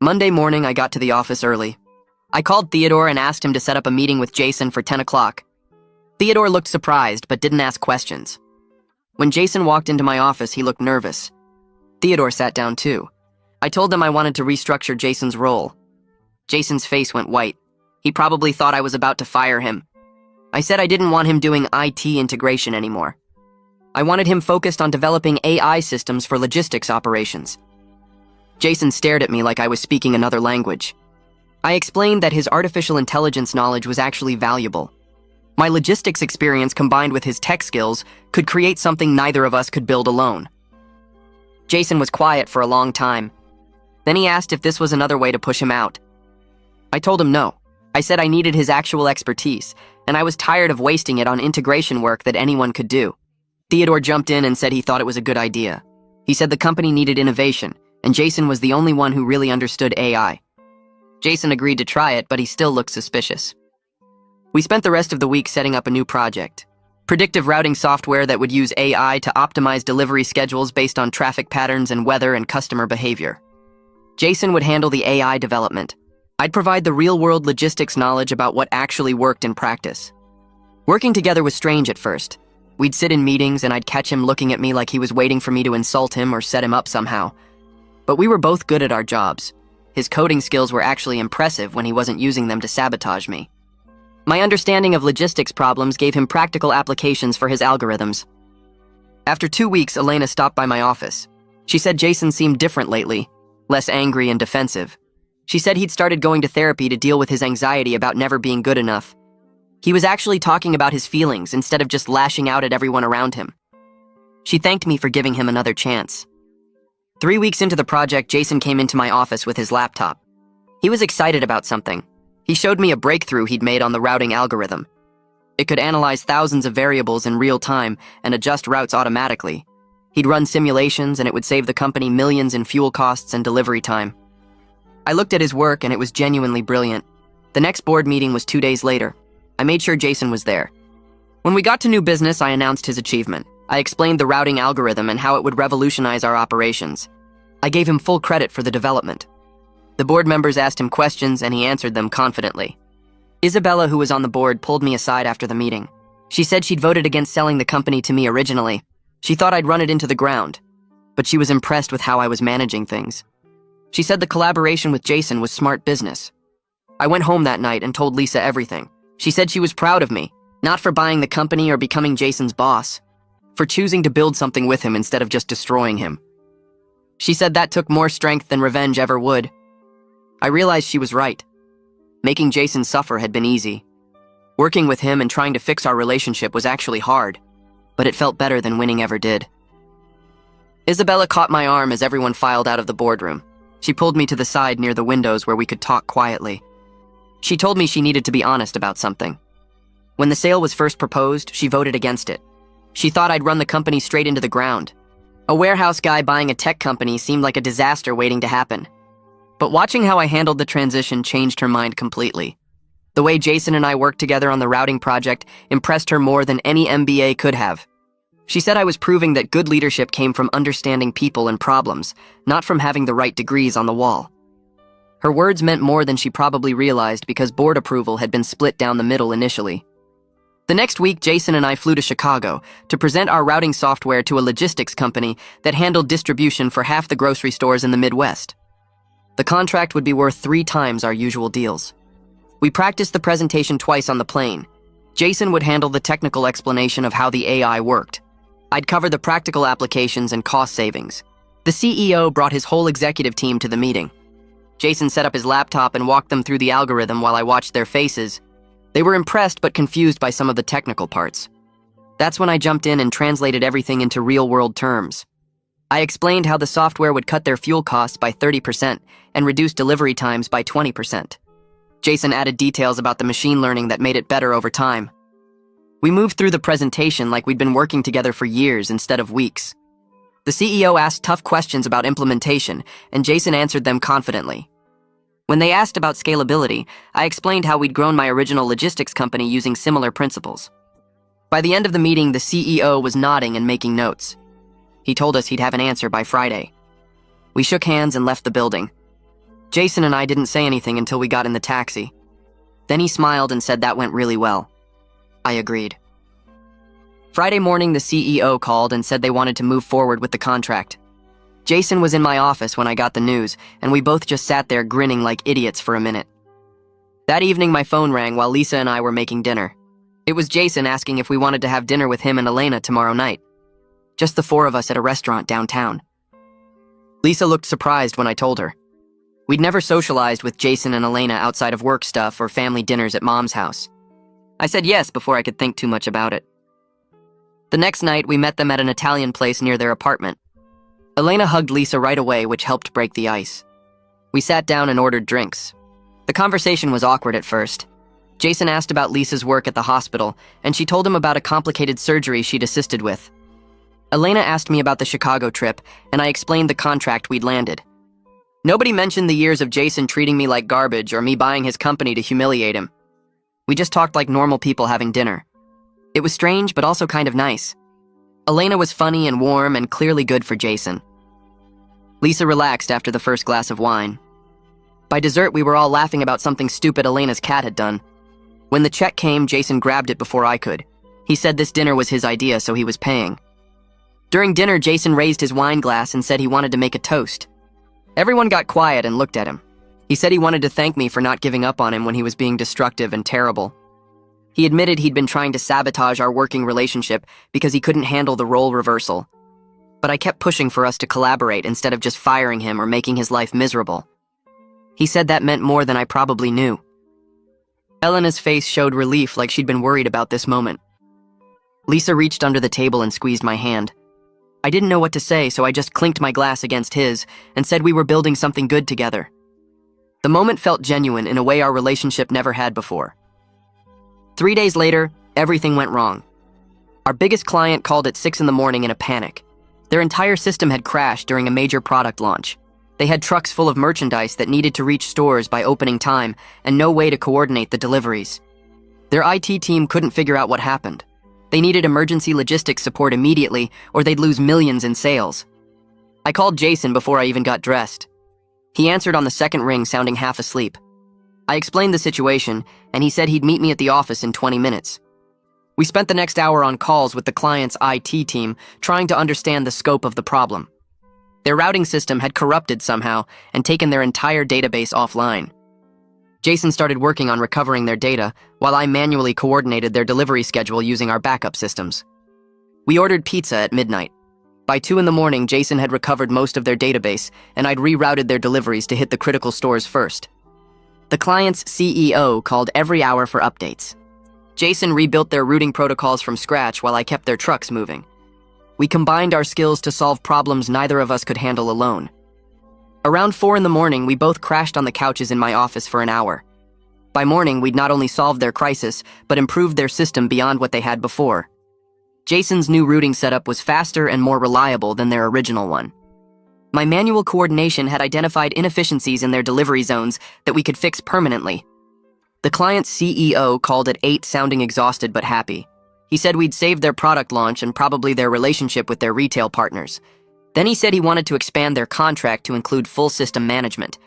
Monday morning, I got to the office early. I called Theodore and asked him to set up a meeting with Jason for 10 o'clock. Theodore looked surprised but didn't ask questions. When Jason walked into my office, he looked nervous. Theodore sat down too. I told them I wanted to restructure Jason's role. Jason's face went white. He probably thought I was about to fire him. I said I didn't want him doing IT integration anymore. I wanted him focused on developing AI systems for logistics operations. Jason stared at me like I was speaking another language. I explained that his artificial intelligence knowledge was actually valuable. My logistics experience combined with his tech skills could create something neither of us could build alone. Jason was quiet for a long time. Then he asked if this was another way to push him out. I told him no. I said I needed his actual expertise, and I was tired of wasting it on integration work that anyone could do. Theodore jumped in and said he thought it was a good idea. He said the company needed innovation, and Jason was the only one who really understood AI. Jason agreed to try it, but he still looked suspicious. We spent the rest of the week setting up a new project. Predictive routing software that would use AI to optimize delivery schedules based on traffic patterns and weather and customer behavior. Jason would handle the AI development. I'd provide the real-world logistics knowledge about what actually worked in practice. Working together was strange at first. We'd sit in meetings and I'd catch him looking at me like he was waiting for me to insult him or set him up somehow. But we were both good at our jobs. His coding skills were actually impressive when he wasn't using them to sabotage me. My understanding of logistics problems gave him practical applications for his algorithms. After 2 weeks, Elena stopped by my office. She said Jason seemed different lately, less angry and defensive. She said he'd started going to therapy to deal with his anxiety about never being good enough. He was actually talking about his feelings instead of just lashing out at everyone around him. She thanked me for giving him another chance. 3 weeks into the project, Jason came into my office with his laptop. He was excited about something. He showed me a breakthrough he'd made on the routing algorithm. It could analyze thousands of variables in real time and adjust routes automatically. He'd run simulations and it would save the company millions in fuel costs and delivery time. I looked at his work and it was genuinely brilliant. The next board meeting was 2 days later. I made sure Jason was there. When we got to new business, I announced his achievement. I explained the routing algorithm and how it would revolutionize our operations. I gave him full credit for the development. The board members asked him questions and he answered them confidently. Isabella, who was on the board, pulled me aside after the meeting. She said she'd voted against selling the company to me originally. She thought I'd run it into the ground, but she was impressed with how I was managing things. She said the collaboration with Jason was smart business. I went home that night and told Lisa everything. She said she was proud of me, not for buying the company or becoming Jason's boss, for choosing to build something with him instead of just destroying him. She said that took more strength than revenge ever would. I realized she was right. Making Jason suffer had been easy. Working with him and trying to fix our relationship was actually hard, but it felt better than winning ever did. Isabella caught my arm as everyone filed out of the boardroom. She pulled me to the side near the windows where we could talk quietly. She told me she needed to be honest about something. When the sale was first proposed, she voted against it. She thought I'd run the company straight into the ground. A warehouse guy buying a tech company seemed like a disaster waiting to happen. But watching how I handled the transition changed her mind completely. The way Jason and I worked together on the routing project impressed her more than any MBA could have. She said I was proving that good leadership came from understanding people and problems, not from having the right degrees on the wall. Her words meant more than she probably realized because board approval had been split down the middle initially. The next week, Jason and I flew to Chicago to present our routing software to a logistics company that handled distribution for half the grocery stores in the Midwest. The contract would be worth 3 times our usual deals. We practiced the presentation twice on the plane. Jason would handle the technical explanation of how the AI worked. I'd cover the practical applications and cost savings. The CEO brought his whole executive team to the meeting. Jason set up his laptop and walked them through the algorithm while I watched their faces. They were impressed but confused by some of the technical parts. That's when I jumped in and translated everything into real-world terms. I explained how the software would cut their fuel costs by 30% and reduce delivery times by 20%. Jason added details about the machine learning that made it better over time. We moved through the presentation like we'd been working together for years instead of weeks. The CEO asked tough questions about implementation, and Jason answered them confidently. When they asked about scalability, I explained how we'd grown my original logistics company using similar principles. By the end of the meeting, the CEO was nodding and making notes. He told us he'd have an answer by Friday. We shook hands and left the building. Jason and I didn't say anything until we got in the taxi. Then he smiled and said that went really well. I agreed. Friday morning, the CEO called and said they wanted to move forward with the contract. Jason was in my office when I got the news, and we both just sat there grinning like idiots for a minute. That evening, my phone rang while Lisa and I were making dinner. It was Jason asking if we wanted to have dinner with him and Elena tomorrow night. Just the 4 of us at a restaurant downtown. Lisa looked surprised when I told her. We'd never socialized with Jason and Elena outside of work stuff or family dinners at Mom's house. I said yes before I could think too much about it. The next night, we met them at an Italian place near their apartment. Elena hugged Lisa right away, which helped break the ice. We sat down and ordered drinks. The conversation was awkward at first. Jason asked about Lisa's work at the hospital, and she told him about a complicated surgery she'd assisted with. Elena asked me about the Chicago trip, and I explained the contract we'd landed. Nobody mentioned the years of Jason treating me like garbage or me buying his company to humiliate him. We just talked like normal people having dinner. It was strange, but also kind of nice. Elena was funny and warm and clearly good for Jason. Lisa relaxed after the first glass of wine. By dessert, we were all laughing about something stupid Elena's cat had done. When the check came, Jason grabbed it before I could. He said this dinner was his idea, so he was paying. During dinner, Jason raised his wine glass and said he wanted to make a toast. Everyone got quiet and looked at him. He said he wanted to thank me for not giving up on him when he was being destructive and terrible. He admitted he'd been trying to sabotage our working relationship because he couldn't handle the role reversal. But I kept pushing for us to collaborate instead of just firing him or making his life miserable. He said that meant more than I probably knew. Elena's face showed relief, like she'd been worried about this moment. Lisa reached under the table and squeezed my hand. I didn't know what to say, so I just clinked my glass against his and said we were building something good together. The moment felt genuine in a way our relationship never had before. 3 days later, everything went wrong. Our biggest client called at 6 a.m. in a panic. Their entire system had crashed during a major product launch. They had trucks full of merchandise that needed to reach stores by opening time and no way to coordinate the deliveries. Their IT team couldn't figure out what happened. They needed emergency logistics support immediately, or they'd lose millions in sales. I called Jason before I even got dressed. He answered on the second ring, sounding half asleep. I explained the situation, and he said he'd meet me at the office in 20 minutes. We spent the next hour on calls with the client's IT team, trying to understand the scope of the problem. Their routing system had corrupted somehow and taken their entire database offline. Jason started working on recovering their data, while I manually coordinated their delivery schedule using our backup systems. We ordered pizza at midnight. By 2 a.m, Jason had recovered most of their database, and I'd rerouted their deliveries to hit the critical stores first. The client's CEO called every hour for updates. Jason rebuilt their routing protocols from scratch while I kept their trucks moving. We combined our skills to solve problems neither of us could handle alone. Around 4 a.m, we both crashed on the couches in my office for an hour. By morning, we'd not only solved their crisis, but improved their system beyond what they had before. Jason's new routing setup was faster and more reliable than their original one. My manual coordination had identified inefficiencies in their delivery zones that we could fix permanently. The client's CEO called at 8, sounding exhausted but happy. He said we'd saved their product launch and probably their relationship with their retail partners. Then he said he wanted to expand their contract to include full system management.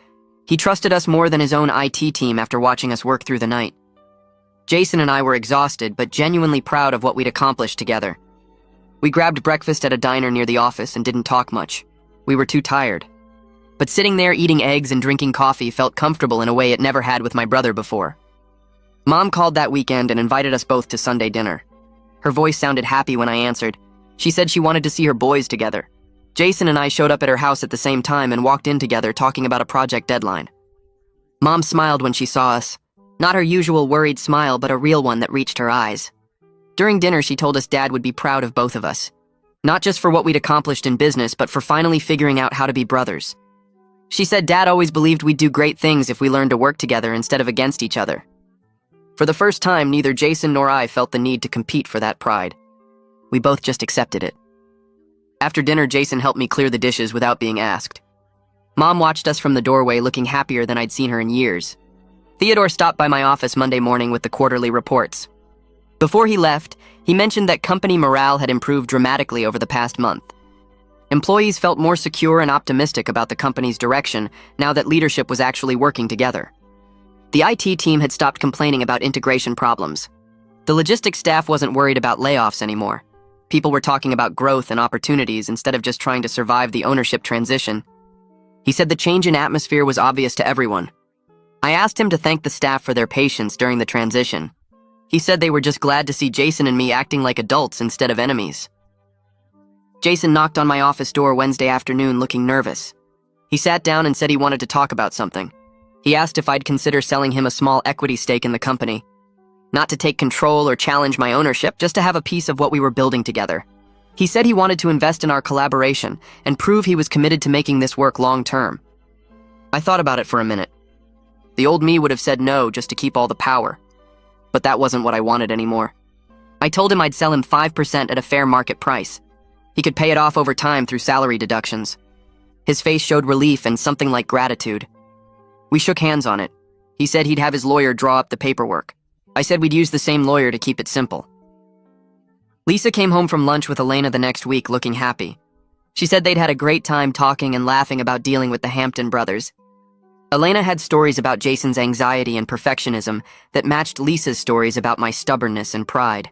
He trusted us more than his own IT team after watching us work through the night. Jason and I were exhausted, but genuinely proud of what we'd accomplished together. We grabbed breakfast at a diner near the office and didn't talk much. We were too tired. But sitting there eating eggs and drinking coffee felt comfortable in a way it never had with my brother before. Mom called that weekend and invited us both to Sunday dinner. Her voice sounded happy when I answered. She said she wanted to see her boys together. Jason and I showed up at her house at the same time and walked in together talking about a project deadline. Mom smiled when she saw us. Not her usual worried smile, but a real one that reached her eyes. During dinner, she told us Dad would be proud of both of us. Not just for what we'd accomplished in business, but for finally figuring out how to be brothers. She said Dad always believed we'd do great things if we learned to work together instead of against each other. For the first time, neither Jason nor I felt the need to compete for that pride. We both just accepted it. After dinner, Jason helped me clear the dishes without being asked. Mom watched us from the doorway, looking happier than I'd seen her in years. Theodore stopped by my office Monday morning with the quarterly reports. Before he left, he mentioned that company morale had improved dramatically over the past month. Employees felt more secure and optimistic about the company's direction now that leadership was actually working together. The IT team had stopped complaining about integration problems. The logistics staff wasn't worried about layoffs anymore. People were talking about growth and opportunities instead of just trying to survive the ownership transition. He said the change in atmosphere was obvious to everyone. I asked him to thank the staff for their patience during the transition. He said they were just glad to see Jason and me acting like adults instead of enemies. Jason knocked on my office door Wednesday afternoon looking nervous. He sat down and said he wanted to talk about something. He asked if I'd consider selling him a small equity stake in the company. Not to take control or challenge my ownership, just to have a piece of what we were building together. He said he wanted to invest in our collaboration and prove he was committed to making this work long-term. I thought about it for a minute. The old me would have said no just to keep all the power. But that wasn't what I wanted anymore. I told him I'd sell him 5% at a fair market price. He could pay it off over time through salary deductions. His face showed relief and something like gratitude. We shook hands on it. He said he'd have his lawyer draw up the paperwork. I said we'd use the same lawyer to keep it simple. Lisa came home from lunch with Elena the next week looking happy. She said they'd had a great time talking and laughing about dealing with the Hampton brothers. Elena had stories about Jason's anxiety and perfectionism that matched Lisa's stories about my stubbornness and pride.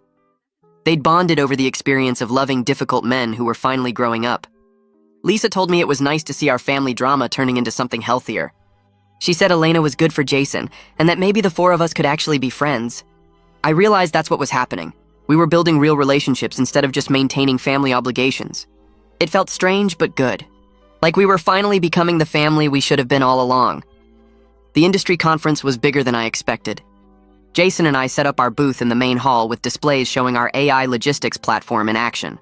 They'd bonded over the experience of loving difficult men who were finally growing up. Lisa told me it was nice to see our family drama turning into something healthier. She said Elena was good for Jason and that maybe the four of us could actually be friends. I realized that's what was happening. We were building real relationships instead of just maintaining family obligations. It felt strange but good. Like we were finally becoming the family we should have been all along. The industry conference was bigger than I expected. Jason and I set up our booth in the main hall with displays showing our AI logistics platform in action.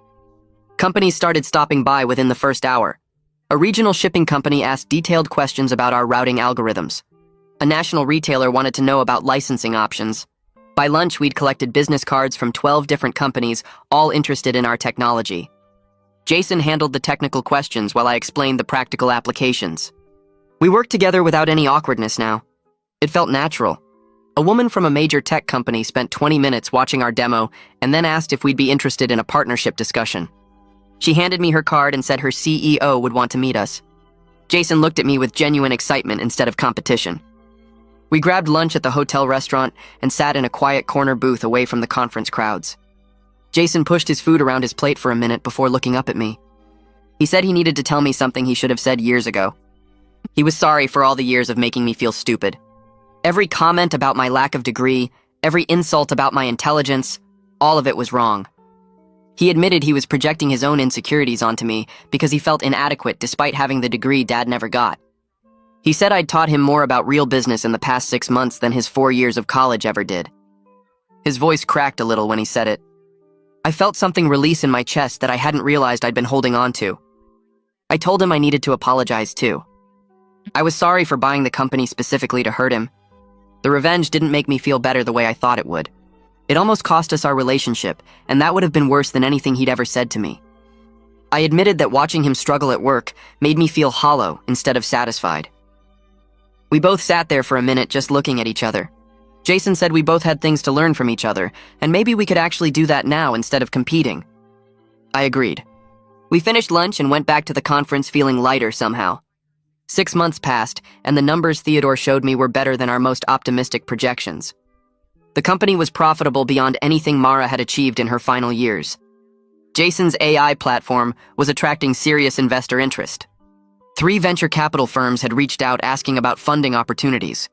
Companies started stopping by within the first hour. A regional shipping company asked detailed questions about our routing algorithms. A national retailer wanted to know about licensing options. By lunch, we'd collected business cards from 12 different companies, all interested in our technology. Jason handled the technical questions while I explained the practical applications. We worked together without any awkwardness now. It felt natural. A woman from a major tech company spent 20 minutes watching our demo and then asked if we'd be interested in a partnership discussion. She handed me her card and said her CEO would want to meet us. Jason looked at me with genuine excitement instead of competition. We grabbed lunch at the hotel restaurant and sat in a quiet corner booth away from the conference crowds. Jason pushed his food around his plate for a minute before looking up at me. He said he needed to tell me something he should have said years ago. He was sorry for all the years of making me feel stupid. Every comment about my lack of degree, every insult about my intelligence, all of it was wrong. He admitted he was projecting his own insecurities onto me because he felt inadequate despite having the degree Dad never got. He said I'd taught him more about real business in the past 6 months than his 4 years of college ever did. His voice cracked a little when he said it. I felt something release in my chest that I hadn't realized I'd been holding on to. I told him I needed to apologize too. I was sorry for buying the company specifically to hurt him. The revenge didn't make me feel better the way I thought it would. It almost cost us our relationship, and that would have been worse than anything he'd ever said to me. I admitted that watching him struggle at work made me feel hollow instead of satisfied. We both sat there for a minute just looking at each other. Jason said we both had things to learn from each other, and maybe we could actually do that now instead of competing. I agreed. We finished lunch and went back to the conference feeling lighter somehow. 6 months passed, and the numbers Theodore showed me were better than our most optimistic projections. The company was profitable beyond anything Mara had achieved in her final years. Jason's AI platform was attracting serious investor interest. 3 venture capital firms had reached out asking about funding opportunities.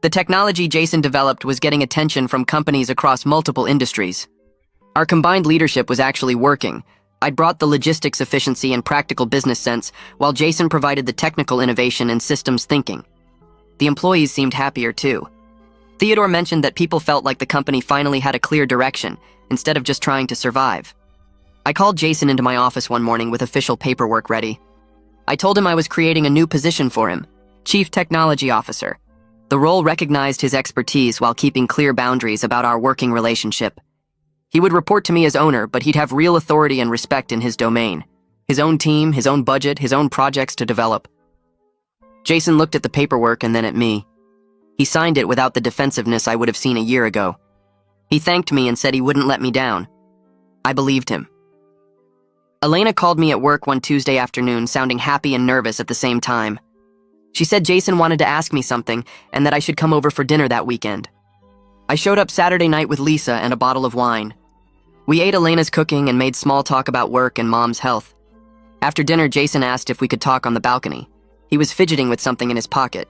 The technology Jason developed was getting attention from companies across multiple industries. Our combined leadership was actually working. I'd brought the logistics efficiency and practical business sense, while Jason provided the technical innovation and systems thinking. The employees seemed happier too. Theodore mentioned that people felt like the company finally had a clear direction, instead of just trying to survive. I called Jason into my office one morning with official paperwork ready. I told him I was creating a new position for him, Chief Technology Officer. The role recognized his expertise while keeping clear boundaries about our working relationship. He would report to me as owner, but he'd have real authority and respect in his domain. His own team, his own budget, his own projects to develop. Jason looked at the paperwork and then at me. He signed it without the defensiveness I would have seen a year ago. He thanked me and said he wouldn't let me down. I believed him. Elena called me at work one Tuesday afternoon, sounding happy and nervous at the same time. She said Jason wanted to ask me something and that I should come over for dinner that weekend. I showed up Saturday night with Lisa and a bottle of wine. We ate Elena's cooking and made small talk about work and Mom's health. After dinner, Jason asked if we could talk on the balcony. He was fidgeting with something in his pocket.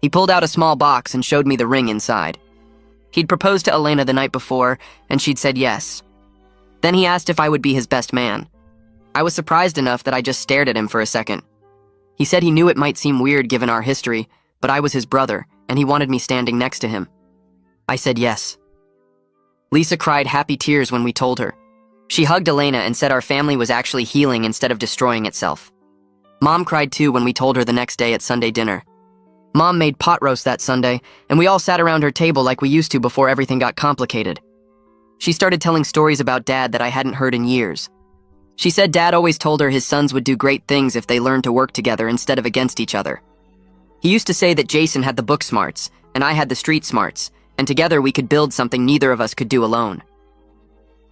He pulled out a small box and showed me the ring inside. He'd proposed to Elena the night before, and she'd said yes. Then he asked if I would be his best man. I was surprised enough that I just stared at him for a second. He said he knew it might seem weird given our history, but I was his brother, and he wanted me standing next to him. I said yes. Lisa cried happy tears when we told her. She hugged Elena and said our family was actually healing instead of destroying itself. Mom cried too when we told her the next day at Sunday dinner. Mom made pot roast that Sunday, and we all sat around her table like we used to before everything got complicated. She started telling stories about Dad that I hadn't heard in years. She said Dad always told her his sons would do great things if they learned to work together instead of against each other. He used to say that Jason had the book smarts, and I had the street smarts, and together we could build something neither of us could do alone.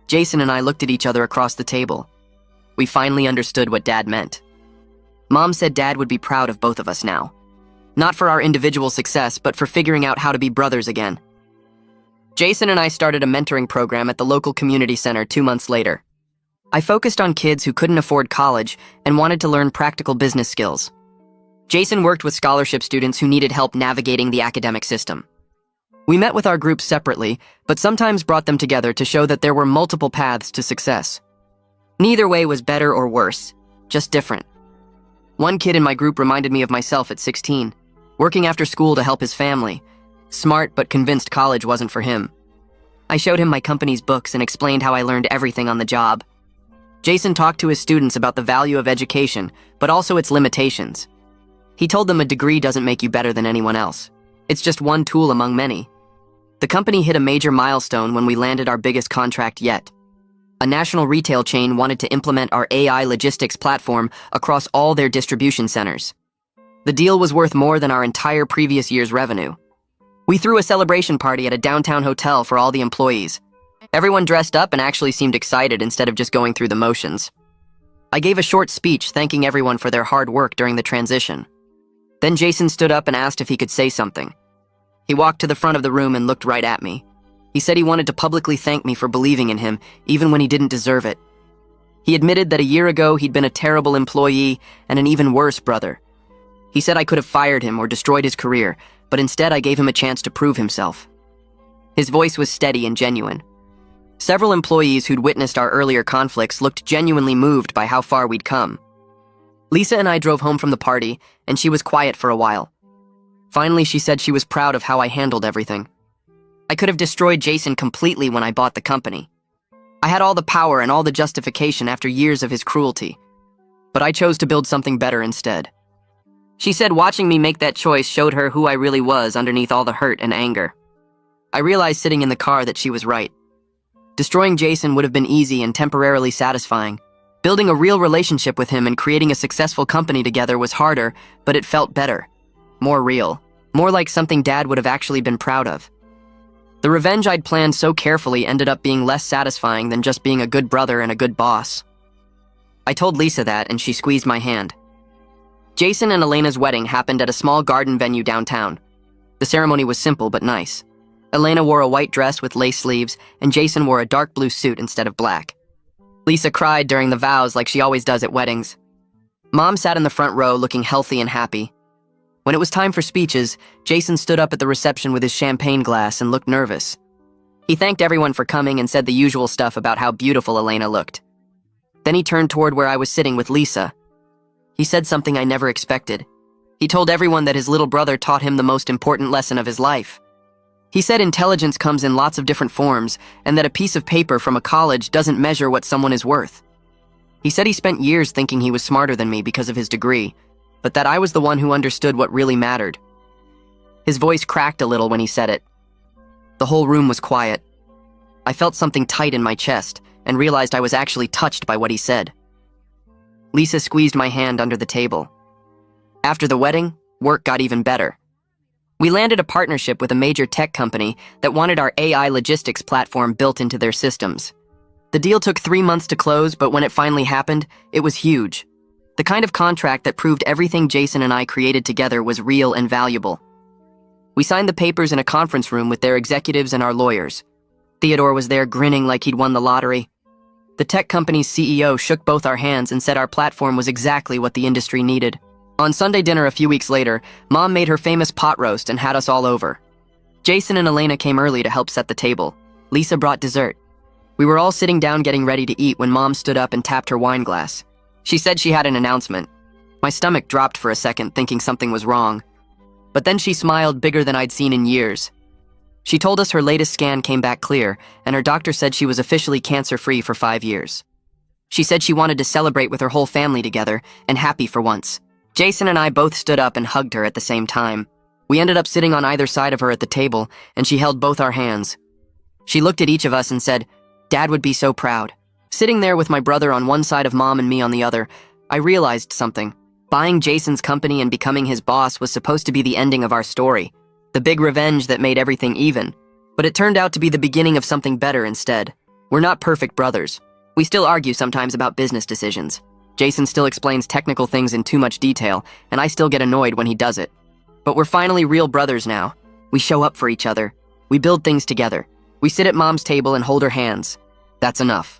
Jason and I looked at each other across the table. We finally understood what Dad meant. Mom said Dad would be proud of both of us now. Not for our individual success, but for figuring out how to be brothers again. Jason and I started a mentoring program at the local community center 2 months later. I focused on kids who couldn't afford college and wanted to learn practical business skills. Jason worked with scholarship students who needed help navigating the academic system. We met with our groups separately, but sometimes brought them together to show that there were multiple paths to success. Neither way was better or worse, just different. One kid in my group reminded me of myself at 16, working after school to help his family. Smart but convinced college wasn't for him. I showed him my company's books and explained how I learned everything on the job. Jason talked to his students about the value of education, but also its limitations. He told them a degree doesn't make you better than anyone else. It's just one tool among many. The company hit a major milestone when we landed our biggest contract yet. A national retail chain wanted to implement our AI logistics platform across all their distribution centers. The deal was worth more than our entire previous year's revenue. We threw a celebration party at a downtown hotel for all the employees. Everyone dressed up and actually seemed excited instead of just going through the motions. I gave a short speech thanking everyone for their hard work during the transition. Then Jason stood up and asked if he could say something. He walked to the front of the room and looked right at me. He said he wanted to publicly thank me for believing in him, even when he didn't deserve it. He admitted that a year ago he'd been a terrible employee and an even worse brother. He said I could have fired him or destroyed his career, but instead I gave him a chance to prove himself. His voice was steady and genuine. Several employees who'd witnessed our earlier conflicts looked genuinely moved by how far we'd come. Lisa and I drove home from the party, and she was quiet for a while. Finally, she said she was proud of how I handled everything. I could have destroyed Jason completely when I bought the company. I had all the power and all the justification after years of his cruelty. But I chose to build something better instead. She said watching me make that choice showed her who I really was underneath all the hurt and anger. I realized sitting in the car that she was right. Destroying Jason would have been easy and temporarily satisfying. Building a real relationship with him and creating a successful company together was harder, but it felt better. More real. More like something Dad would have actually been proud of. The revenge I'd planned so carefully ended up being less satisfying than just being a good brother and a good boss. I told Lisa that, and she squeezed my hand. Jason and Elena's wedding happened at a small garden venue downtown. The ceremony was simple but nice. Elena wore a white dress with lace sleeves, and Jason wore a dark blue suit instead of black. Lisa cried during the vows like she always does at weddings. Mom sat in the front row looking healthy and happy. When it was time for speeches, Jason stood up at the reception with his champagne glass and looked nervous. He thanked everyone for coming and said the usual stuff about how beautiful Elena looked. Then he turned toward where I was sitting with Lisa. He said something I never expected. He told everyone that his little brother taught him the most important lesson of his life. He said intelligence comes in lots of different forms and that a piece of paper from a college doesn't measure what someone is worth. He said he spent years thinking he was smarter than me because of his degree, but that I was the one who understood what really mattered. His voice cracked a little when he said it. The whole room was quiet. I felt something tight in my chest and realized I was actually touched by what he said. Lisa squeezed my hand under the table. After the wedding, work got even better. We landed a partnership with a major tech company that wanted our AI logistics platform built into their systems. The deal took 3 months to close, but when it finally happened, it was huge. The kind of contract that proved everything Jason and I created together was real and valuable. We signed the papers in a conference room with their executives and our lawyers. Theodore was there grinning like he'd won the lottery. The tech company's CEO shook both our hands and said our platform was exactly what the industry needed. On Sunday dinner a few weeks later, Mom made her famous pot roast and had us all over. Jason and Elena came early to help set the table. Lisa brought dessert. We were all sitting down getting ready to eat when Mom stood up and tapped her wine glass. She said she had an announcement. My stomach dropped for a second, thinking something was wrong. But then she smiled bigger than I'd seen in years. She told us her latest scan came back clear, and her doctor said she was officially cancer-free for 5 years. She said she wanted to celebrate with her whole family together, and happy for once. Jason and I both stood up and hugged her at the same time. We ended up sitting on either side of her at the table, and she held both our hands. She looked at each of us and said, "Dad would be so proud." Sitting there with my brother on one side of Mom and me on the other, I realized something. Buying Jason's company and becoming his boss was supposed to be the ending of our story, the big revenge that made everything even. But it turned out to be the beginning of something better instead. We're not perfect brothers. We still argue sometimes about business decisions. Jason still explains technical things in too much detail, and I still get annoyed when he does it. But we're finally real brothers now. We show up for each other. We build things together. We sit at Mom's table and hold her hands. That's enough.